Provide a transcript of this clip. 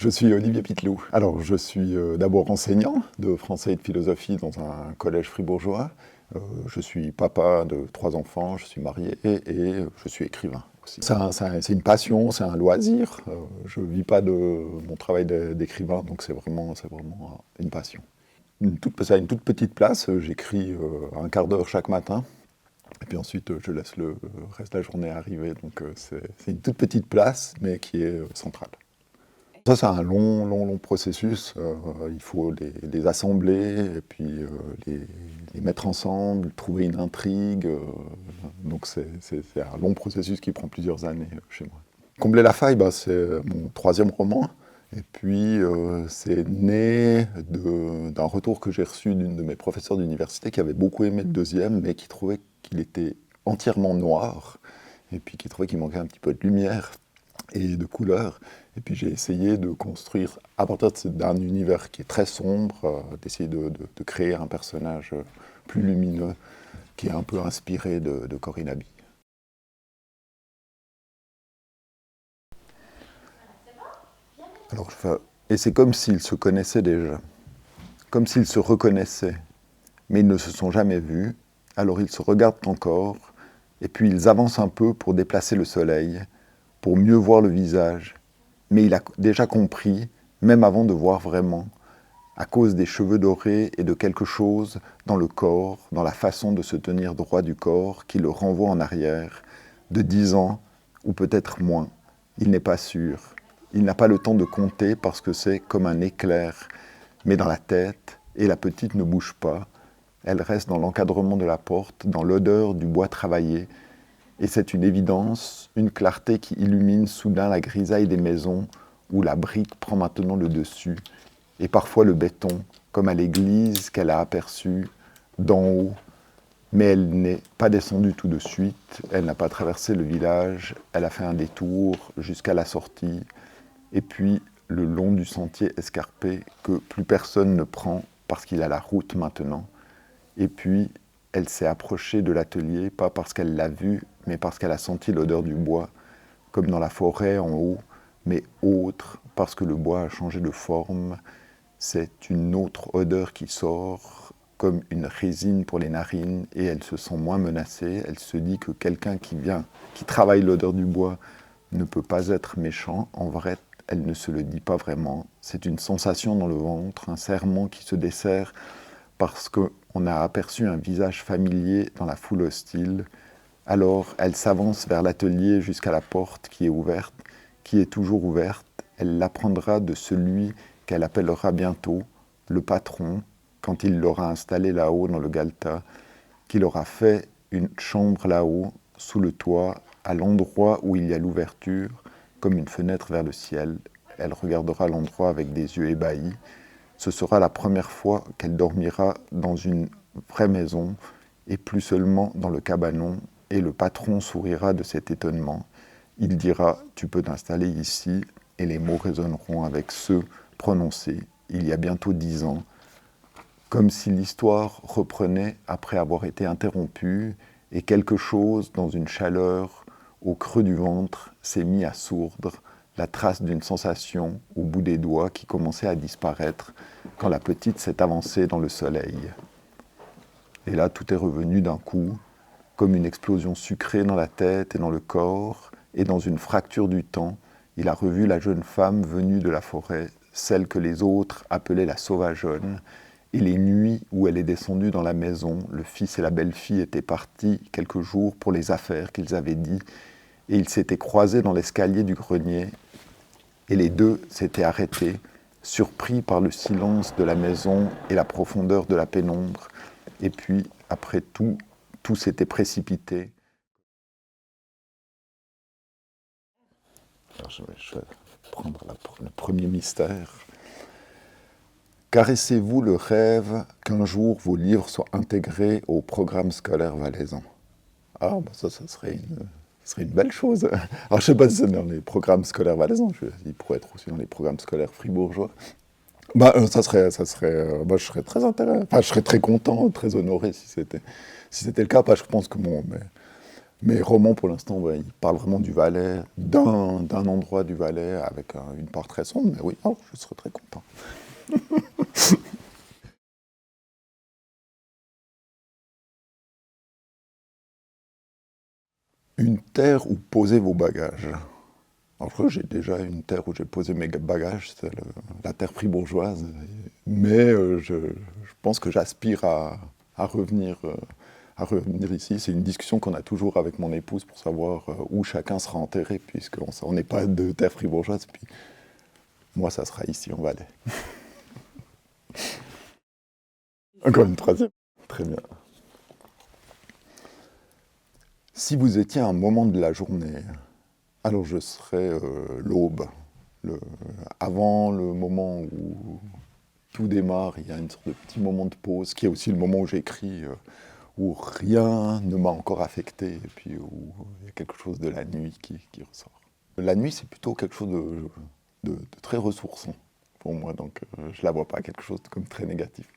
Je suis Olivier Pittelou. Alors, je suis d'abord enseignant de français et de philosophie dans un collège fribourgeois. Je suis papa de 3 enfants, je suis marié et je suis écrivain aussi. C'est une passion, c'est un loisir. Je ne vis pas de mon travail d'écrivain, donc c'est vraiment une passion. Ça a une toute petite place, j'écris un quart d'heure chaque matin. Et puis ensuite, je laisse le reste de la journée arriver. Donc c'est une toute petite place, mais qui est centrale. Ça, c'est un long processus. Il faut les assembler et puis les mettre ensemble, trouver une intrigue. Donc c'est un long processus qui prend plusieurs années chez moi. Combler la faille, c'est mon 3e roman. Et puis c'est né d'un retour que j'ai reçu d'une de mes professeurs d'université qui avait beaucoup aimé le 2e, mais qui trouvait qu'il était entièrement noir, et puis qui trouvait qu'il manquait un petit peu de lumière et de couleur. Et puis j'ai essayé de construire, à partir d'un univers qui est très sombre, d'essayer de créer un personnage plus lumineux, qui est un peu inspiré de Corinne Aby. Alors, et c'est comme s'ils se connaissaient déjà, comme s'ils se reconnaissaient, mais ils ne se sont jamais vus, alors ils se regardent encore, et puis ils avancent un peu pour déplacer le soleil, pour mieux voir le visage. Mais il a déjà compris, même avant de voir vraiment, à cause des cheveux dorés et de quelque chose dans le corps, dans la façon de se tenir droit du corps, qui le renvoie en arrière, de 10 ans, ou peut-être moins. Il n'est pas sûr. Il n'a pas le temps de compter parce que c'est comme un éclair, mais dans la tête, et la petite ne bouge pas. Elle reste dans l'encadrement de la porte, dans l'odeur du bois travaillé, et c'est une évidence, une clarté qui illumine soudain la grisaille des maisons où la brique prend maintenant le dessus, et parfois le béton, comme à l'église qu'elle a aperçue d'en haut, mais elle n'est pas descendue tout de suite, elle n'a pas traversé le village, elle a fait un détour jusqu'à la sortie, et puis le long du sentier escarpé que plus personne ne prend parce qu'il a la route maintenant, et puis elle s'est approchée de l'atelier, pas parce qu'elle l'a vu, mais parce qu'elle a senti l'odeur du bois, comme dans la forêt en haut, mais autre, parce que le bois a changé de forme. C'est une autre odeur qui sort, comme une résine pour les narines, et elle se sent moins menacée. Elle se dit que quelqu'un qui travaille l'odeur du bois, ne peut pas être méchant. En vrai, elle ne se le dit pas vraiment. C'est une sensation dans le ventre, un serrement qui se desserre, parce qu'on a aperçu un visage familier dans la foule hostile. Alors, elle s'avance vers l'atelier jusqu'à la porte qui est ouverte, qui est toujours ouverte. Elle l'apprendra de celui qu'elle appellera bientôt le patron, quand il l'aura installé là-haut dans le galetas, qu'il aura fait une chambre là-haut, sous le toit, à l'endroit où il y a l'ouverture, comme une fenêtre vers le ciel. Elle regardera l'endroit avec des yeux ébahis. Ce sera la première fois qu'elle dormira dans une vraie maison, et plus seulement dans le cabanon, et le patron sourira de cet étonnement. Il dira « Tu peux t'installer ici », et les mots résonneront avec ceux prononcés il y a bientôt 10 ans, comme si l'histoire reprenait après avoir été interrompue, et quelque chose dans une chaleur au creux du ventre s'est mis à sourdre, la trace d'une sensation au bout des doigts qui commençait à disparaître quand la petite s'est avancée dans le soleil. Et là, tout est revenu d'un coup, comme une explosion sucrée dans la tête et dans le corps, et dans une fracture du temps, il a revu la jeune femme venue de la forêt, celle que les autres appelaient la sauvageonne, et les nuits où elle est descendue dans la maison, le fils et la belle-fille étaient partis quelques jours pour les affaires qu'ils avaient dit, et ils s'étaient croisés dans l'escalier du grenier, et les deux s'étaient arrêtés, surpris par le silence de la maison et la profondeur de la pénombre, et puis, après tout, tout s'était précipité. Alors je vais prendre le premier mystère. Caressez-vous le rêve qu'un jour vos livres soient intégrés au programme scolaire valaisan? Ah, ça serait une belle chose. Alors, je ne sais pas si c'est dans les programmes scolaires valaisans, il pourrait être aussi dans les programmes scolaires fribourgeois. Ça serait, je serais très intéressé, je serais très content, très honoré si c'était le cas. Je pense que Mes romans, pour l'instant, ouais, ils parlent vraiment du Valais, d'un endroit du Valais, avec une part très sombre, mais oui, oh, je serais très content. Une terre où poser vos bagages. Alors, je crois que j'ai déjà une terre où j'ai posé mes bagages, c'est la terre fribourgeoise, mais je pense que j'aspire à revenir, à revenir ici. C'est une discussion qu'on a toujours avec mon épouse pour savoir où chacun sera enterré, puisqu'on n'est pas de terre fribourgeoise, puis moi, ça sera ici, en Valais. Encore une troisième. Très bien. Si vous étiez à un moment de la journée, alors je serais l'aube. Le- Avant le moment où tout démarre, il y a une sorte de petit moment de pause, qui est aussi le moment où j'écris, où rien ne m'a encore affecté, et puis où il y a quelque chose de la nuit qui ressort. La nuit, c'est plutôt quelque chose de très ressourçant pour moi, donc je la vois pas quelque chose comme très négatif.